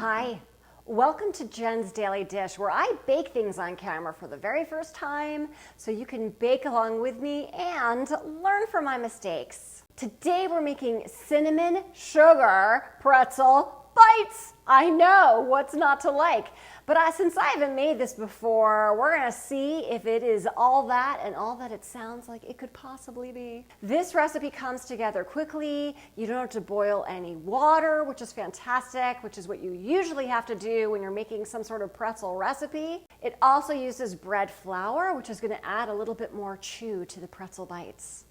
Hi, welcome to Jen's Daily Dish, where I bake things on camera for the very first time so you can bake along with me and learn from my mistakes. Today we're making cinnamon sugar pretzel bites. I know, what's not to like? But since I haven't made this before, we're gonna see if it is all that and all that it sounds like it could possibly be. This recipe comes together quickly. You don't have to boil any water, which is fantastic, which is what you usually have to do when you're making some sort of pretzel recipe. It also uses bread flour, which is gonna add a little bit more chew to the pretzel bites.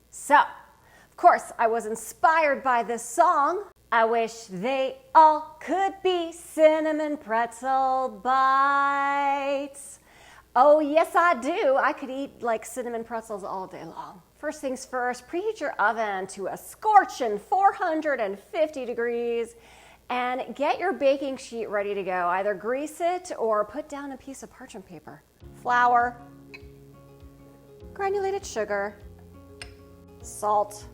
So, of course, I was inspired by this song. I wish they all could be cinnamon pretzel bites. Oh, yes, I do. I could eat like cinnamon pretzels all day long. First things first, preheat your oven to a scorching 450 degrees and get your baking sheet ready to go. Either grease it or put down a piece of parchment paper. Flour, granulated sugar, salt,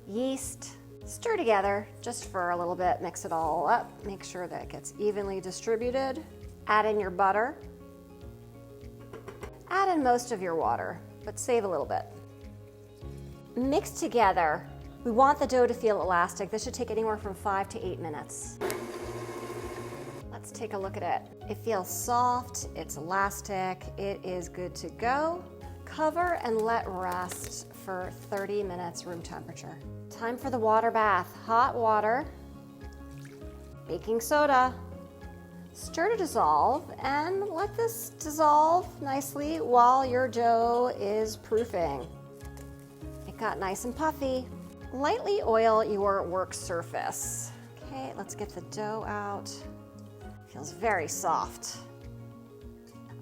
yeast. Stir together just for a little bit, mix it all up, make sure that it gets evenly distributed. Add in your butter. Add in most of your water, but save a little bit. Mix together. We want the dough to feel elastic. This should take anywhere from 5 to 8 minutes. Let's take a look at it. It feels soft, it's elastic, it is good to go. Cover and let rest for 30 minutes room temperature. Time for the water bath. Hot water, baking soda. Stir to dissolve and let this dissolve nicely while your dough is proofing. It got nice and puffy. Lightly oil your work surface. Okay, let's get the dough out. Feels very soft.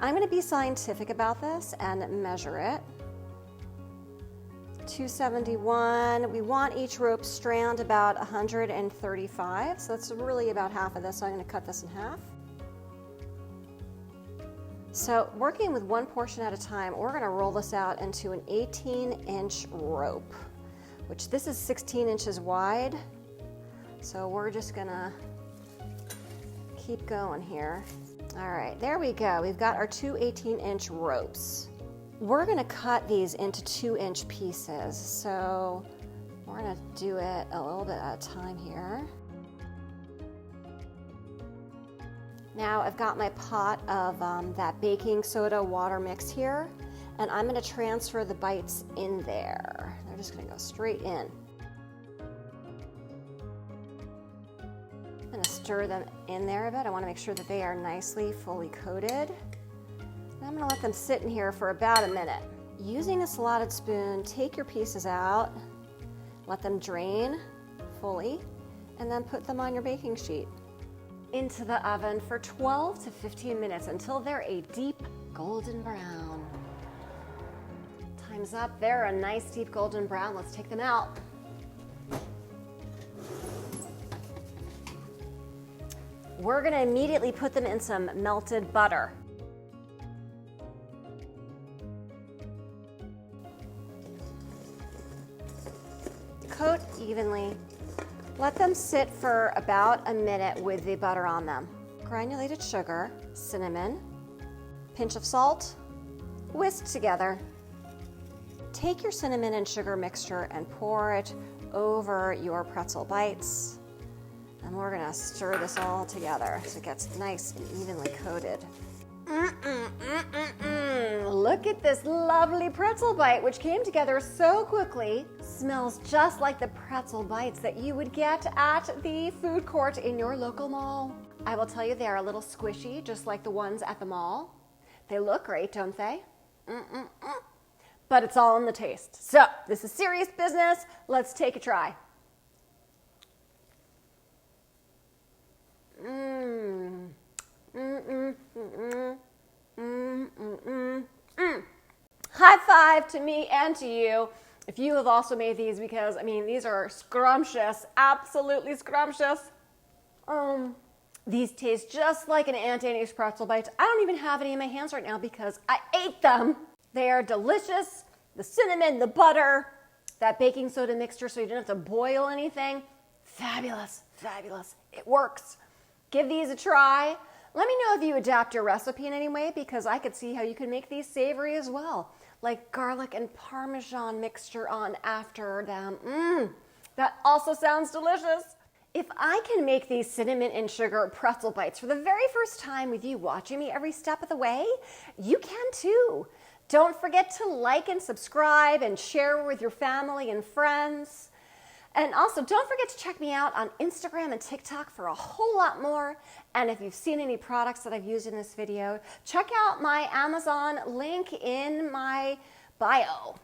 I'm going to be scientific about this and measure it. 271. We want each rope strand about 135, so that's really about half of this, so I'm going to cut this in half. So working with one portion at a time, we're going to roll this out into an 18-inch rope, which this is 16 inches wide, so we're just going to keep going here. All right, there we go. We've got our two 18-inch ropes. We're going to cut these into 2-inch pieces, so we're going to do it a little bit at a time here. Now I've got my pot of that baking soda water mix here, and I'm going to transfer the bites in there. They're just going to go straight in. I'm going to stir them in there a bit. I want to make sure that they are nicely fully coated. I'm going to let them sit in here for about a minute. Using a slotted spoon, take your pieces out, let them drain fully, and then put them on your baking sheet. Into the oven for 12 to 15 minutes until they're a deep golden brown. Time's up. They're a nice deep golden brown. Let's take them out. We're going to immediately put them in some melted butter. Coat evenly. Let them sit for about a minute with the butter on them. Granulated sugar, cinnamon, pinch of salt, whisk together. Take your cinnamon and sugar mixture and pour it over your pretzel bites. And we're gonna stir this all together so it gets nice and evenly coated. Look at this lovely pretzel bite, which came together so quickly. Smells just like the pretzel bites that you would get at the food court in your local mall. I will tell you, they are a little squishy, just like the ones at the mall. They look great, don't they? But it's all in the taste. So this is serious business. Let's take a try. High five to me and to you if you have also made these, because I mean these are scrumptious, absolutely scrumptious. These taste just like an Aunt Annie's pretzel bites. I don't even have any in my hands right now because I ate them. They are delicious. The cinnamon, the butter, that baking soda mixture so you don't have to boil anything. Fabulous, fabulous. It works. Give these a try. Let me know if you adapt your recipe in any way, because I could see how you can make these savory as well, like garlic and parmesan mixture on after them. That also sounds delicious. If I can make these cinnamon and sugar pretzel bites for the very first time with you watching me every step of the way, you can too. Don't forget to like and subscribe and share with your family and friends. And also, don't forget to check me out on Instagram and TikTok for a whole lot more. And if you've seen any products that I've used in this video, check out my Amazon link in my bio.